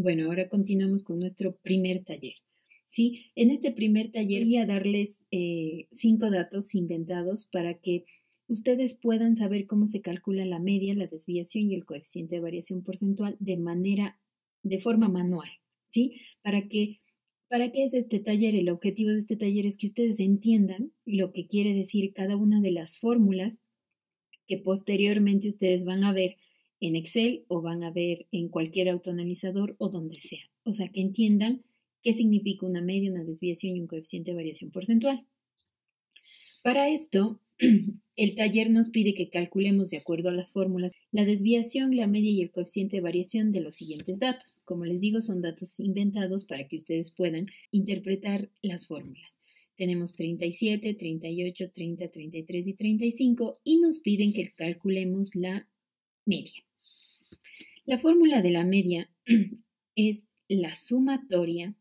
Bueno, ahora continuamos con nuestro primer taller. ¿Sí? En este primer taller voy a darles 5 datos inventados para que ustedes puedan saber cómo se calcula la media, la desviación y el coeficiente de variación porcentual de forma manual. ¿Sí? ¿Para qué es este taller? El objetivo de este taller es que ustedes entiendan lo que quiere decir cada una de las fórmulas que posteriormente ustedes van a ver en Excel o van a ver en cualquier autoanalizador o donde sea. O sea, que entiendan qué significa una media, una desviación y un coeficiente de variación porcentual. Para esto, el taller nos pide que calculemos de acuerdo a las fórmulas la desviación, la media y el coeficiente de variación de los siguientes datos. Como les digo, son datos inventados para que ustedes puedan interpretar las fórmulas. Tenemos 37, 38, 30, 33 y 35 y nos piden que calculemos la media. La fórmula de la media es la sumatoria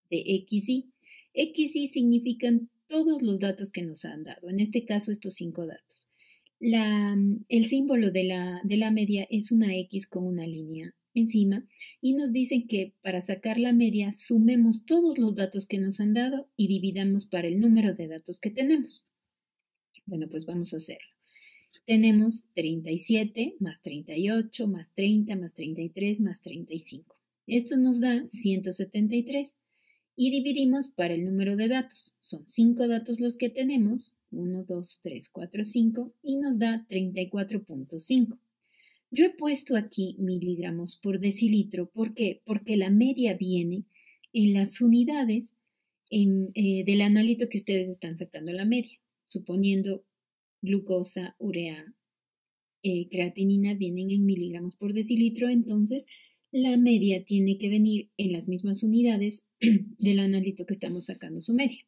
de XY. XY significan todos los datos que nos han dado, en este caso estos 5 datos. El símbolo de la media es una X con una línea encima y nos dicen que para sacar la media sumemos todos los datos que nos han dado y dividamos para el número de datos que tenemos. Bueno, pues vamos a hacerlo. Tenemos 37 más 38 más 30 más 33 más 35. Esto nos da 173 y dividimos para el número de datos. Son 5 datos los que tenemos, 1, 2, 3, 4, 5 y nos da 34.5. Yo he puesto aquí miligramos por decilitro. ¿Por qué? Porque la media viene en las unidades del analito que ustedes están sacando la media, suponiendo glucosa, urea, creatinina vienen en miligramos por decilitro, entonces la media tiene que venir en las mismas unidades del analito que estamos sacando su media.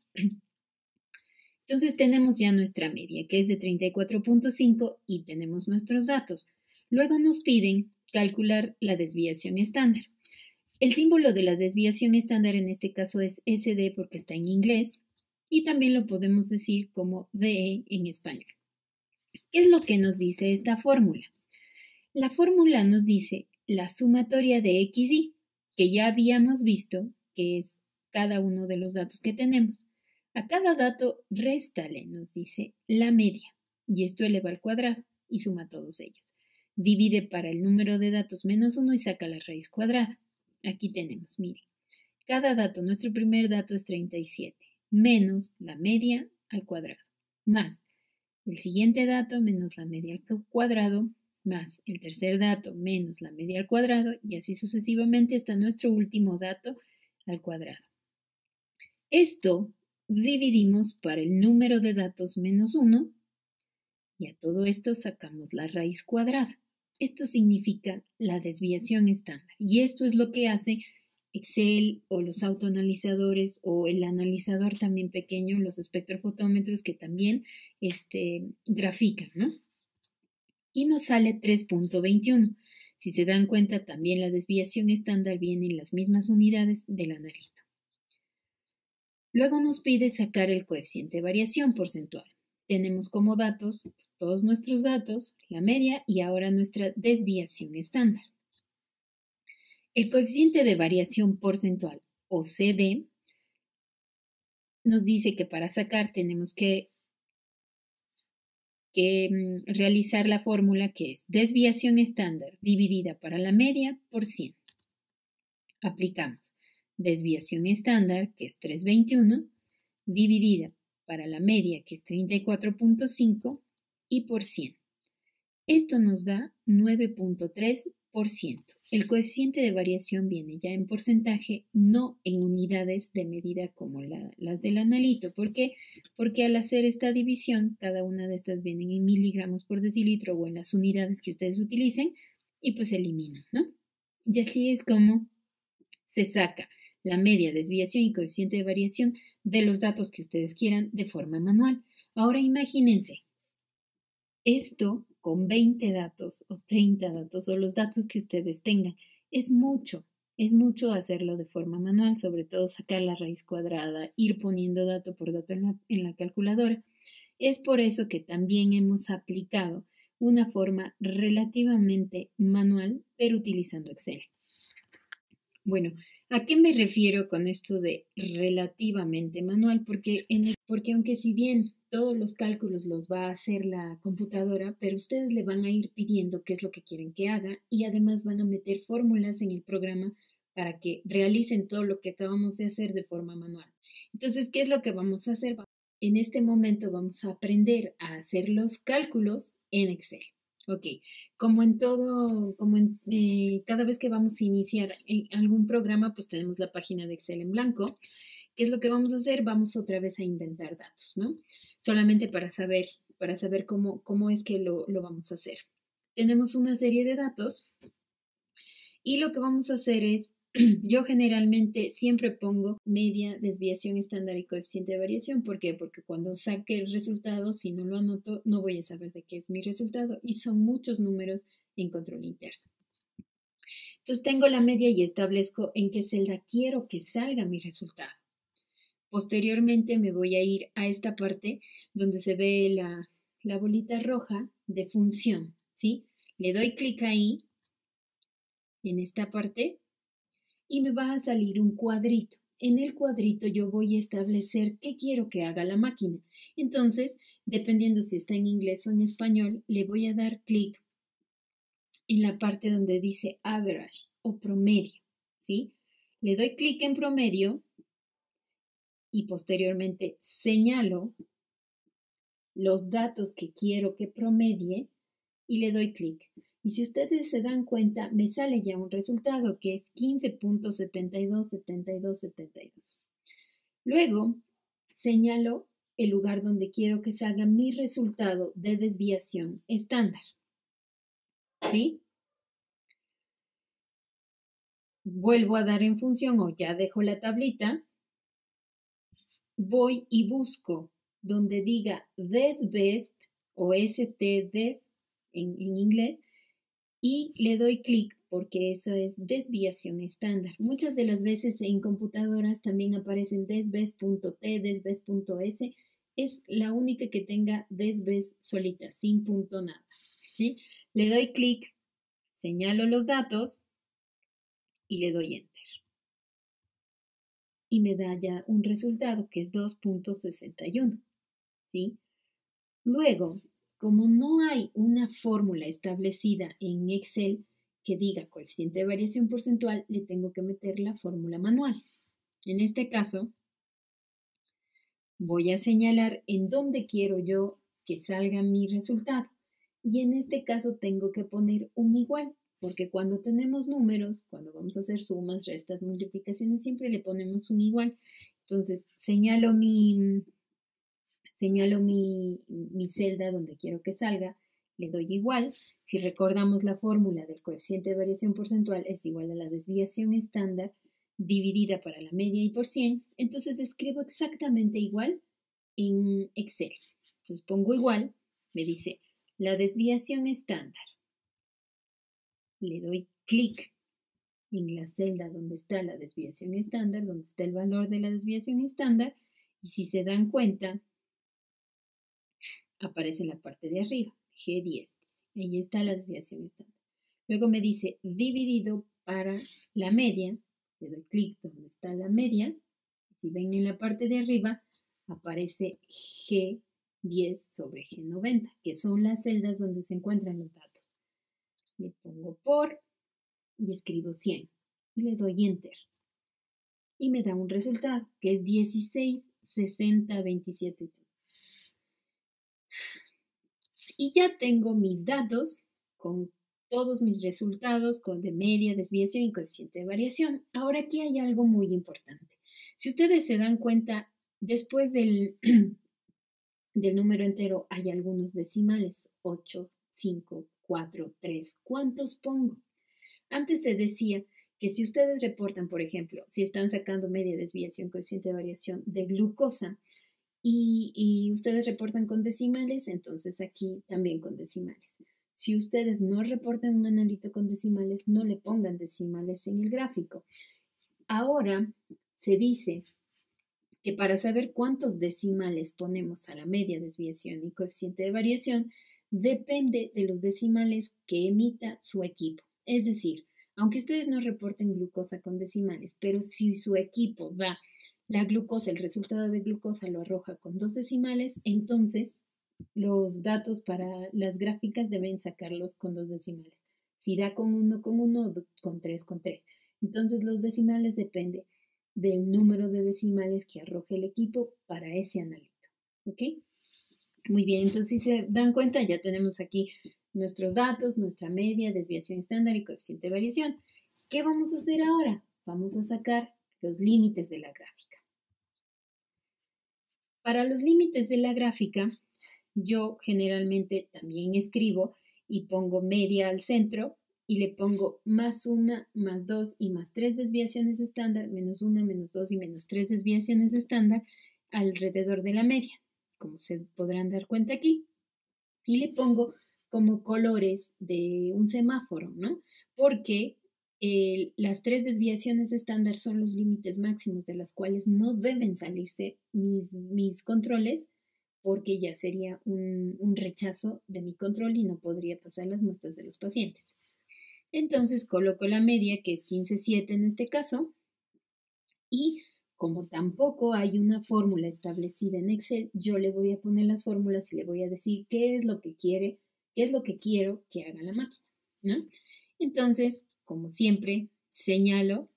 Entonces tenemos ya nuestra media, que es de 34.5 y tenemos nuestros datos. Luego nos piden calcular la desviación estándar. El símbolo de la desviación estándar en este caso es SD porque está en inglés y también lo podemos decir como DE en español. ¿Qué es lo que nos dice esta fórmula? La fórmula nos dice la sumatoria de XY, que ya habíamos visto que es cada uno de los datos que tenemos. A cada dato réstale, nos dice la media, y esto eleva al cuadrado y suma todos ellos. Divide para el número de datos menos 1 y saca la raíz cuadrada. Aquí tenemos, miren, cada dato, nuestro primer dato es 37, menos la media al cuadrado, más el siguiente dato menos la media al cuadrado, más el tercer dato menos la media al cuadrado, y así sucesivamente hasta nuestro último dato al cuadrado. Esto dividimos para el número de datos menos 1 y a todo esto sacamos la raíz cuadrada. Esto significa la desviación estándar y esto es lo que hace Excel o los autoanalizadores o el analizador también pequeño, los espectrofotómetros que también grafican, ¿no? Y nos sale 3.21. Si se dan cuenta, también la desviación estándar viene en las mismas unidades del analito. Luego nos pide sacar el coeficiente de variación porcentual. Tenemos como datos todos nuestros datos, la media y ahora nuestra desviación estándar. El coeficiente de variación porcentual, o CD, nos dice que para sacar tenemos que realizar la fórmula que es desviación estándar dividida para la media por 100. Aplicamos desviación estándar, que es 321, dividida para la media, que es 34.5, y por 100. Esto nos da 9.3%. El coeficiente de variación viene ya en porcentaje, no en unidades de medida como las del analito. ¿Por qué? Porque al hacer esta división, cada una de estas vienen en miligramos por decilitro o en las unidades que ustedes utilicen y pues se eliminan, ¿no? Y así es como se saca la media, desviación y coeficiente de variación de los datos que ustedes quieran de forma manual. Ahora imagínense, esto con 20 datos o 30 datos o los datos que ustedes tengan. Es mucho hacerlo de forma manual, sobre todo sacar la raíz cuadrada, ir poniendo dato por dato en la calculadora. Es por eso que también hemos aplicado una forma relativamente manual, pero utilizando Excel. Bueno, ¿a qué me refiero con esto de relativamente manual? Porque aunque si bien todos los cálculos los va a hacer la computadora, pero ustedes le van a ir pidiendo qué es lo que quieren que haga y además van a meter fórmulas en el programa para que realicen todo lo que acabamos de hacer de forma manual. Entonces, ¿qué es lo que vamos a hacer? En este momento vamos a aprender a hacer los cálculos en Excel. Ok, cada vez que vamos a iniciar en algún programa, pues tenemos la página de Excel en blanco. ¿Qué es lo que vamos a hacer? Vamos otra vez a inventar datos, ¿no? Solamente para saber cómo es que lo vamos a hacer. Tenemos una serie de datos y lo que vamos a hacer es, yo generalmente siempre pongo media, desviación estándar y coeficiente de variación. ¿Por qué? Porque cuando saque el resultado, si no lo anoto, no voy a saber de qué es mi resultado y son muchos números en control interno. Entonces tengo la media y establezco en qué celda quiero que salga mi resultado. Posteriormente me voy a ir a esta parte donde se ve la bolita roja de función, ¿sí? Le doy clic ahí, en esta parte, y me va a salir un cuadrito. En el cuadrito yo voy a establecer qué quiero que haga la máquina. Entonces, dependiendo si está en inglés o en español, le voy a dar clic en la parte donde dice average o promedio, ¿sí? Le doy clic en promedio y posteriormente señalo los datos que quiero que promedie y le doy clic. Y si ustedes se dan cuenta, me sale ya un resultado que es 15.727272. Luego, señalo el lugar donde quiero que salga mi resultado de desviación estándar. ¿Sí? Vuelvo a dar en función o ya dejo la tablita. Voy y busco donde diga desbest o stdef en inglés y le doy clic porque eso es desviación estándar. Muchas de las veces en computadoras también aparecen desbest.t, desbest.s. Es la única que tenga desbest solita, sin punto nada. ¿Sí? Le doy clic, señalo los datos y le doy enter. Y me da ya un resultado que es 2.61. ¿Sí? Luego, como no hay una fórmula establecida en Excel que diga coeficiente de variación porcentual, le tengo que meter la fórmula manual. En este caso, voy a señalar en dónde quiero yo que salga mi resultado. Y en este caso tengo que poner un igual, porque cuando tenemos números, cuando vamos a hacer sumas, restas, multiplicaciones, siempre le ponemos un igual. Entonces, señalo mi celda donde quiero que salga, le doy igual. Si recordamos la fórmula del coeficiente de variación porcentual es igual a la desviación estándar dividida para la media y por 100, entonces escribo exactamente igual en Excel. Entonces pongo igual, me dice la desviación estándar. Le doy clic en la celda donde está la desviación estándar, donde está el valor de la desviación estándar, y si se dan cuenta, aparece en la parte de arriba, G10. Ahí está la desviación estándar. Luego me dice dividido para la media. Le doy clic donde está la media. Si ven en la parte de arriba, aparece G10 sobre G90, que son las celdas donde se encuentran los datos. Le pongo por y escribo 100. Y le doy enter. Y me da un resultado, que es 16, 60, 27. Y ya tengo mis datos con todos mis resultados con de media, desviación y coeficiente de variación. Ahora aquí hay algo muy importante. Si ustedes se dan cuenta, después del, del número entero hay algunos decimales, 8, 5, 4, 3. ¿Cuántos pongo? Antes se decía que si ustedes reportan, por ejemplo, si están sacando media, desviación, coeficiente de variación de glucosa, y ustedes reportan con decimales, entonces aquí también con decimales. Si ustedes no reportan un analito con decimales, no le pongan decimales en el gráfico. Ahora se dice que para saber cuántos decimales ponemos a la media, desviación y coeficiente de variación, depende de los decimales que emita su equipo. Es decir, aunque ustedes no reporten glucosa con decimales, pero si su equipo da la glucosa, el resultado de glucosa lo arroja con 2 decimales, entonces los datos para las gráficas deben sacarlos con 2 decimales. Si da con 1, con 3, con 3. Entonces los decimales dependen del número de decimales que arroje el equipo para ese analito. ¿Ok? Muy bien, entonces si se dan cuenta ya tenemos aquí nuestros datos, nuestra media, desviación estándar y coeficiente de variación. ¿Qué vamos a hacer ahora? Vamos a sacar los límites de la gráfica. Para los límites de la gráfica, yo generalmente también escribo y pongo media al centro y le pongo más 1, más 2 y más 3 desviaciones estándar, menos 1, menos 2 y menos 3 desviaciones estándar alrededor de la media, como se podrán dar cuenta aquí. Y le pongo como colores de un semáforo, ¿no? Porque las 3 desviaciones estándar son los límites máximos de las cuales no deben salirse mis controles, porque ya sería un rechazo de mi control y no podría pasar las muestras de los pacientes. Entonces coloco la media, que es 15,7 en este caso, y como tampoco hay una fórmula establecida en Excel, yo le voy a poner las fórmulas y le voy a decir qué es lo que quiere, qué es lo que quiero que haga la máquina, ¿no? Entonces, como siempre, señalo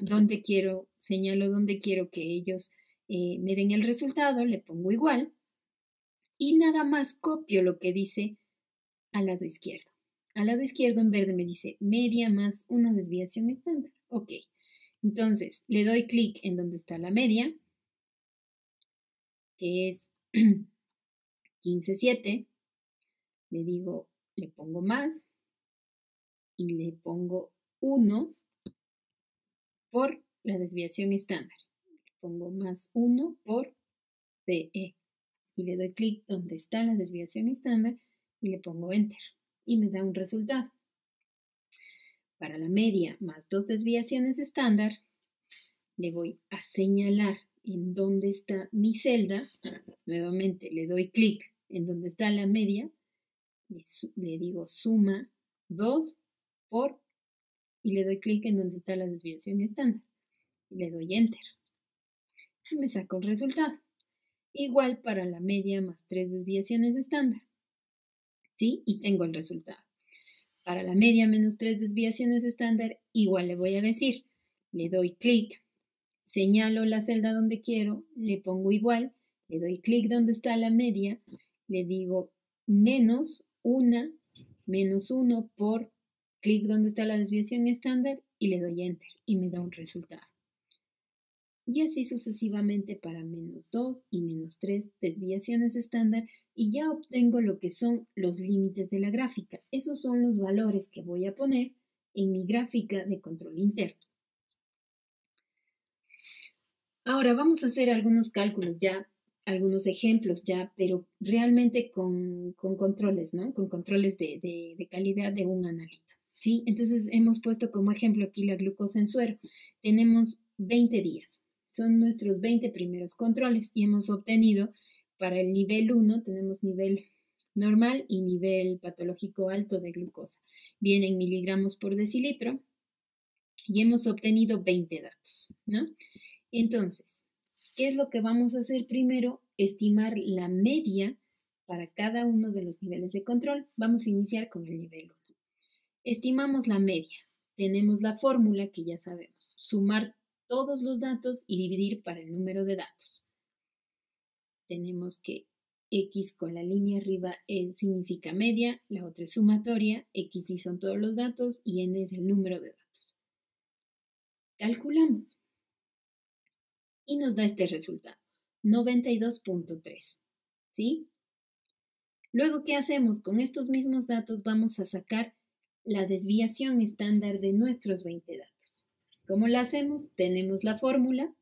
dónde quiero que ellos me den el resultado, le pongo igual y nada más copio lo que dice al lado izquierdo. Al lado izquierdo en verde me dice media más una desviación estándar. Ok, entonces le doy clic en donde está la media, que es 15,7. Le digo, le pongo más y le pongo 1 por la desviación estándar. Le pongo más 1 por PE. Y le doy clic donde está la desviación estándar y le pongo Enter. Y me da un resultado. Para la media más 2 desviaciones estándar, le voy a señalar en dónde está mi celda. Nuevamente le doy clic en donde está la media. Le digo suma 2 por y le doy clic en donde está la desviación estándar. Y le doy Enter. Y me saca un resultado. Igual para la media más 3 desviaciones estándar. ¿Sí? Y tengo el resultado. Para la media menos 3 desviaciones estándar, igual le voy a decir, le doy clic, señalo la celda donde quiero, le pongo igual, le doy clic donde está la media, le digo menos 1 por clic donde está la desviación estándar y le doy Enter y me da un resultado. Y así sucesivamente para menos 2 y menos 3 desviaciones estándar y ya obtengo lo que son los límites de la gráfica. Esos son los valores que voy a poner en mi gráfica de control interno. Ahora vamos a hacer algunos cálculos ya, algunos ejemplos ya, pero realmente con controles, ¿no? Con controles de calidad de un analito. ¿Sí? Entonces hemos puesto como ejemplo aquí la glucosa en suero. Tenemos 20 días. Son nuestros 20 primeros controles y hemos obtenido para el nivel 1, tenemos nivel normal y nivel patológico alto de glucosa. Viene en miligramos por decilitro y hemos obtenido 20 datos, ¿no? Entonces, ¿qué es lo que vamos a hacer primero? Estimar la media para cada uno de los niveles de control. Vamos a iniciar con el nivel 1. Estimamos la media. Tenemos la fórmula que ya sabemos. Sumar todos los datos y dividir para el número de datos. Tenemos que X con la línea arriba significa media, la otra es sumatoria, X sí son todos los datos y N es el número de datos. Calculamos y nos da este resultado, 92,3. ¿Sí? Luego, ¿qué hacemos? Con estos mismos datos vamos a sacar la desviación estándar de nuestros 20 datos. ¿Cómo la hacemos? Tenemos la fórmula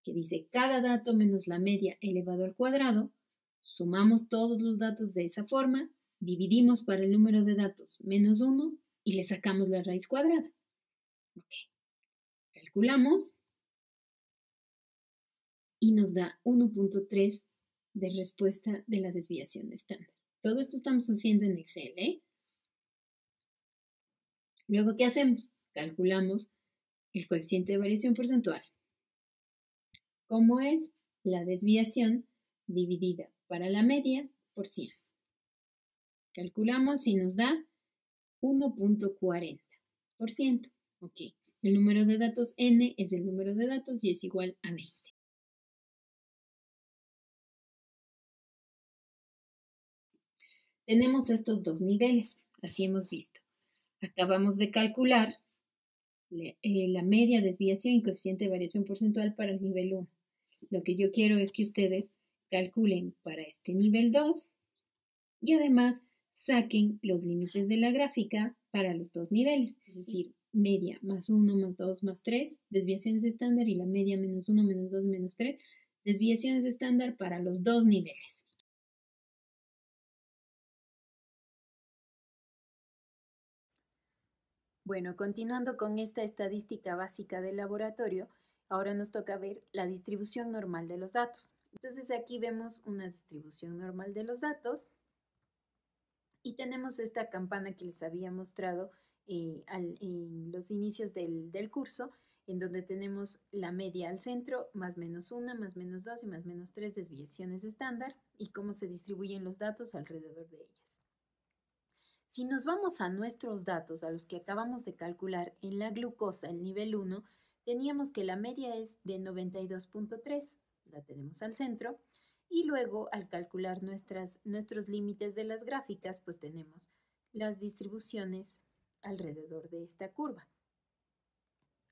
que dice cada dato menos la media elevado al cuadrado. Sumamos todos los datos de esa forma, dividimos para el número de datos menos 1 y le sacamos la raíz cuadrada. Ok. Calculamos y nos da 1,3 de respuesta de la desviación estándar. Todo esto estamos haciendo en Excel, ¿eh? Luego, ¿qué hacemos? Calculamos el coeficiente de variación porcentual. ¿Cómo es? La desviación dividida para la media por 100. Calculamos y nos da 1.40%. Ok. El número de datos n es el número de datos y es igual a 20. Tenemos estos dos niveles, así hemos visto. Acabamos de calcular la media, desviación y coeficiente de variación porcentual para el nivel 1. Lo que yo quiero es que ustedes calculen para este nivel 2 y además saquen los límites de la gráfica para los dos niveles, es decir, media más 1, más 2, más 3, desviaciones estándar, y la media menos 1, menos 2, menos 3, desviaciones estándar para los dos niveles. Bueno, continuando con esta estadística básica del laboratorio, ahora nos toca ver la distribución normal de los datos. Entonces aquí vemos una distribución normal de los datos y tenemos esta campana que les había mostrado en los inicios del curso, en donde tenemos la media al centro, más menos 1, más menos 2 y más menos 3 desviaciones estándar y cómo se distribuyen los datos alrededor de ellas. Si nos vamos a nuestros datos, a los que acabamos de calcular en la glucosa, el nivel 1, teníamos que la media es de 92.3, la tenemos al centro, y luego al calcular nuestros límites de las gráficas, pues tenemos las distribuciones alrededor de esta curva.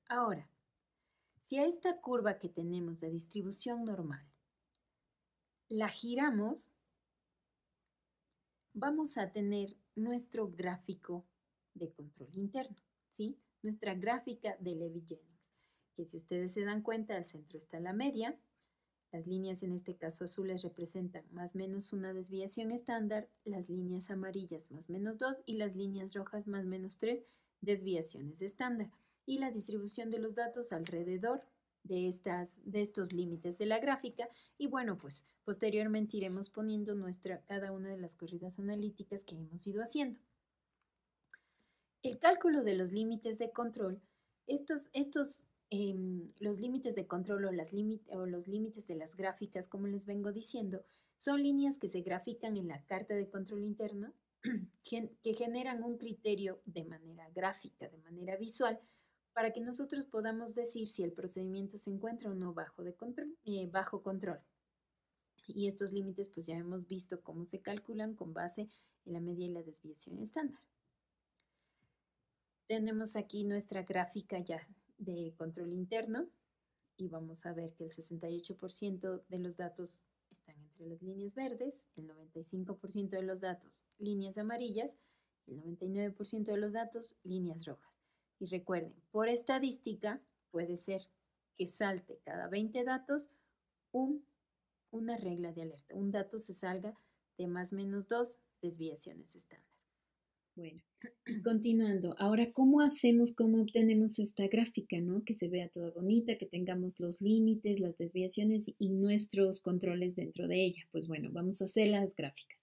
Ahora, si a esta curva que tenemos de distribución normal la giramos, vamos a tener nuestro gráfico de control interno, ¿sí? Nuestra gráfica de Levy-Jennings, que si ustedes se dan cuenta, al centro está la media, las líneas en este caso azules representan más menos una desviación estándar, las líneas amarillas más menos 2 y las líneas rojas más menos 3 desviaciones estándar. Y la distribución de los datos alrededor de estos límites de la gráfica. Y bueno, pues posteriormente iremos poniendo cada una de las corridas analíticas que hemos ido haciendo. El cálculo de los límites de control, los límites de control o los límites de las gráficas, como les vengo diciendo, son líneas que se grafican en la carta de control interno que generan un criterio de manera gráfica, de manera visual, para que nosotros podamos decir si el procedimiento se encuentra o no bajo control. Y estos límites pues ya hemos visto cómo se calculan con base en la media y la desviación estándar. Tenemos aquí nuestra gráfica ya de control interno y vamos a ver que el 68% de los datos están entre las líneas verdes, el 95% de los datos líneas amarillas, el 99% de los datos líneas rojas. Y recuerden, por estadística puede ser que salte cada 20 datos una regla de alerta. Un dato se salga de más menos 2 desviaciones estándar. Bueno, continuando. Ahora, ¿cómo obtenemos esta gráfica, ¿no? Que se vea toda bonita, que tengamos los límites, las desviaciones y nuestros controles dentro de ella. Pues bueno, vamos a hacer las gráficas.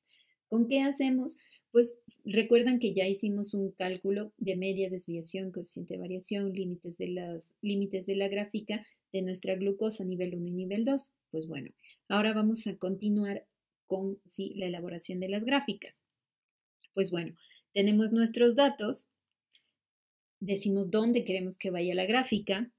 ¿Con qué hacemos? Pues recuerdan que ya hicimos un cálculo de media, desviación, coeficiente de variación, límites de la gráfica de nuestra glucosa nivel 1 y nivel 2. Pues bueno, ahora vamos a continuar con la elaboración de las gráficas. Pues bueno, tenemos nuestros datos, decimos dónde queremos que vaya la gráfica,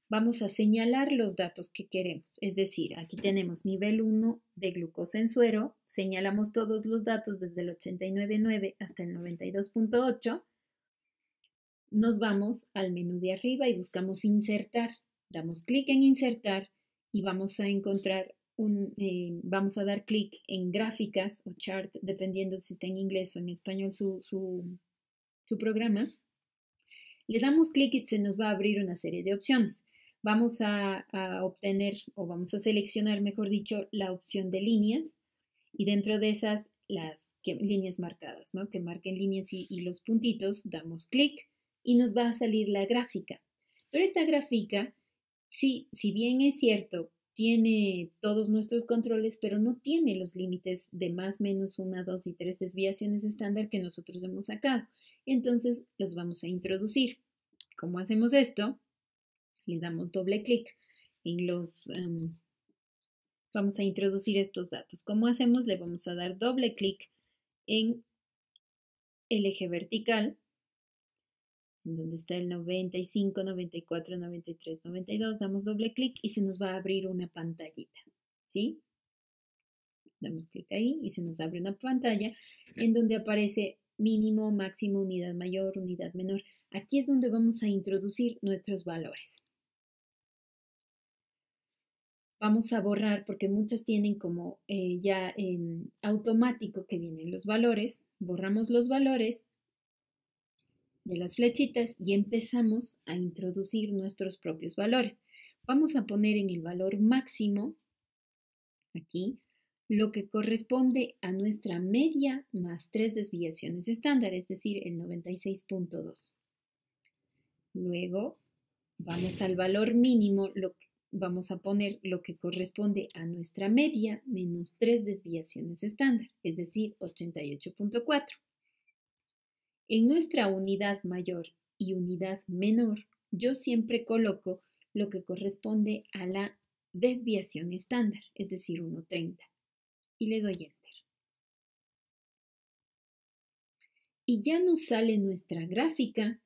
vamos a señalar los datos que queremos. Es decir, aquí tenemos nivel 1 de glucosa en suero, señalamos todos los datos desde el 89.9 hasta el 92.8. Nos vamos al menú de arriba y buscamos insertar. Damos clic en insertar y vamos a encontrar vamos a dar clic en gráficas o chart, dependiendo si está en inglés o en español su programa. Le damos clic y se nos va a abrir una serie de opciones. Vamos a obtener o vamos a seleccionar, mejor dicho, la opción de líneas y dentro de esas las líneas marcadas, ¿no? Que marquen líneas y los puntitos, damos clic y nos va a salir la gráfica. Pero esta gráfica, si bien es cierto, tiene todos nuestros controles, pero no tiene los límites de más, menos 1, 2 y 3 desviaciones estándar que nosotros hemos sacado. Entonces los vamos a introducir. ¿Cómo hacemos esto? Le damos doble clic en los... vamos a introducir estos datos. ¿Cómo hacemos? Le vamos a dar doble clic en el eje vertical, en donde está el 95, 94, 93, 92. Damos doble clic y se nos va a abrir una pantallita, ¿sí? Damos clic ahí y se nos abre una pantalla en donde aparece mínimo, máximo, unidad mayor, unidad menor. Aquí es donde vamos a introducir nuestros valores. Vamos a borrar porque muchas tienen como ya en automático que vienen los valores. Borramos los valores de las flechitas y empezamos a introducir nuestros propios valores. Vamos a poner en el valor máximo, aquí, lo que corresponde a nuestra media más 3 desviaciones estándar, es decir, el 96.2. Luego vamos al valor mínimo, vamos a poner lo que corresponde a nuestra media menos 3 desviaciones estándar, es decir, 88.4. En nuestra unidad mayor y unidad menor, yo siempre coloco lo que corresponde a la desviación estándar, es decir, 1.30. Y le doy Enter. Y ya nos sale nuestra gráfica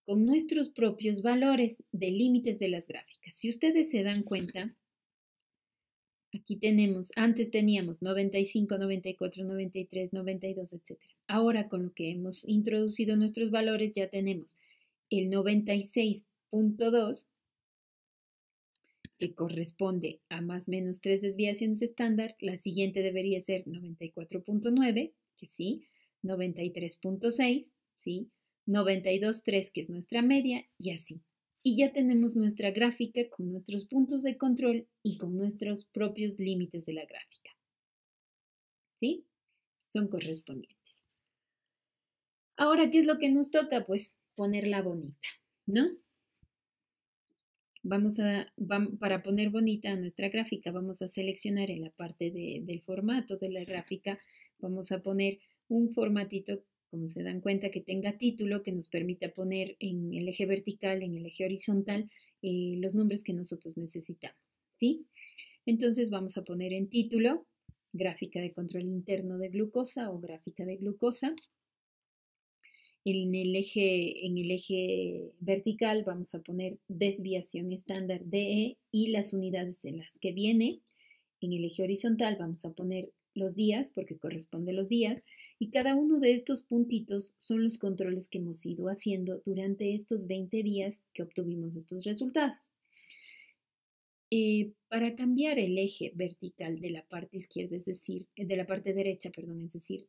con nuestros propios valores de límites de las gráficas. Si ustedes se dan cuenta, aquí tenemos, antes teníamos 95, 94, 93, 92, etc. Ahora con lo que hemos introducido nuestros valores ya tenemos el 96.2, que corresponde a más o menos 3 desviaciones estándar. La siguiente debería ser 94.9, que sí, 93.6, sí, 92.3, que es nuestra media, y así. Y ya tenemos nuestra gráfica con nuestros puntos de control y con nuestros propios límites de la gráfica. ¿Sí? Son correspondientes. Ahora, ¿qué es lo que nos toca? Pues ponerla bonita, ¿no? Para poner bonita a nuestra gráfica, vamos a seleccionar en la parte del formato de la gráfica, vamos a poner un formatito, como se dan cuenta, que tenga título, que nos permita poner en el eje vertical, en el eje horizontal, los nombres que nosotros necesitamos, ¿sí? Entonces vamos a poner en título, gráfica de control interno de glucosa o gráfica de glucosa. En el eje vertical vamos a poner desviación estándar DE y las unidades en las que viene. En el eje horizontal vamos a poner los días, porque corresponde a los días, y cada uno de estos puntitos son los controles que hemos ido haciendo durante estos 20 días que obtuvimos estos resultados. Para cambiar el eje vertical de la parte izquierda, es decir, de la parte derecha, perdón, es decir,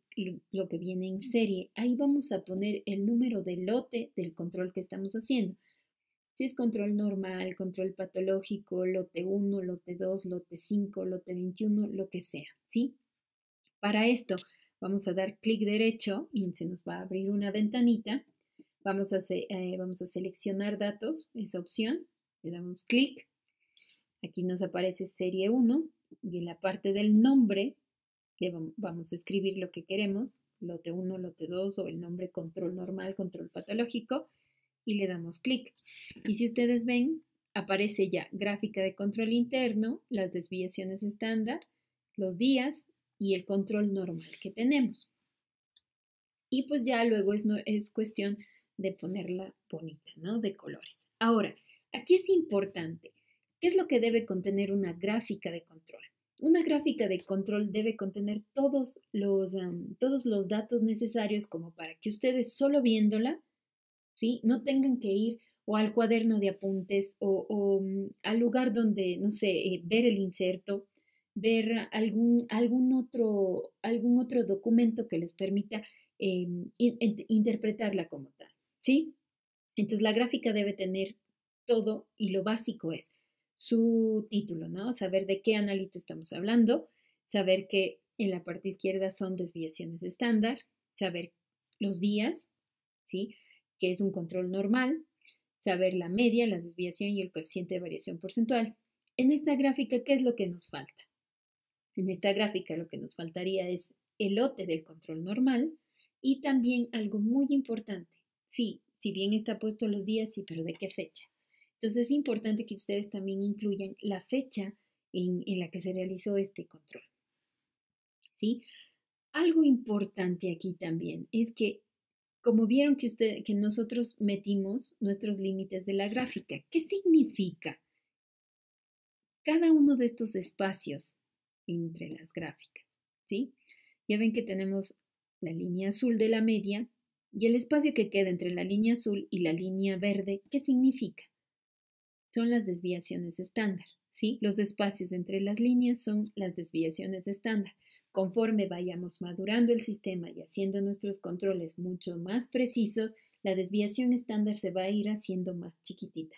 lo que viene en serie, ahí vamos a poner el número de lote del control que estamos haciendo. Si es control normal, control patológico, lote 1, lote 2, lote 5, lote 21, lo que sea, ¿sí? Para esto vamos a dar clic derecho y se nos va a abrir una ventanita. Vamos a seleccionar datos, esa opción, le damos clic. Aquí nos aparece serie 1 y en la parte del nombre vamos a escribir lo que queremos, lote 1, lote 2 o el nombre control normal, control patológico y le damos clic. Y si ustedes ven, aparece ya gráfica de control interno, las desviaciones estándar, los días y el control normal que tenemos. Y pues ya luego es cuestión de ponerla bonita, ¿no? De colores. Ahora, aquí es importante. ¿Qué es lo que debe contener una gráfica de control? Una gráfica de control debe contener todos los datos necesarios como para que ustedes solo viéndola, ¿sí? No tengan que ir o al cuaderno de apuntes o al lugar donde, no sé, ver el inserto, ver algún otro documento que les permita interpretarla como tal, ¿sí? Entonces la gráfica debe tener todo y lo básico es su título, ¿no? Saber de qué analito estamos hablando, saber que en la parte izquierda son desviaciones estándar, saber los días, ¿sí? Que es un control normal, saber la media, la desviación y el coeficiente de variación porcentual. En esta gráfica, ¿qué es lo que nos falta? En esta gráfica lo que nos faltaría es el lote del control normal y también algo muy importante, Sí, si bien está puesto los días, sí, pero ¿de qué fecha? Entonces es importante que ustedes también incluyan la fecha en la que se realizó este control, ¿sí? Algo importante aquí también es que, como vieron que nosotros metimos nuestros límites de la gráfica, ¿qué significa? Cada uno de estos espacios entre las gráficas, ¿sí? Ya ven que tenemos la línea azul de la media y el espacio que queda entre la línea azul y la línea verde, ¿qué significa? Son las desviaciones estándar, ¿sí? Los espacios entre las líneas son las desviaciones estándar. Conforme vayamos madurando el sistema y haciendo nuestros controles mucho más precisos, la desviación estándar se va a ir haciendo más chiquitita.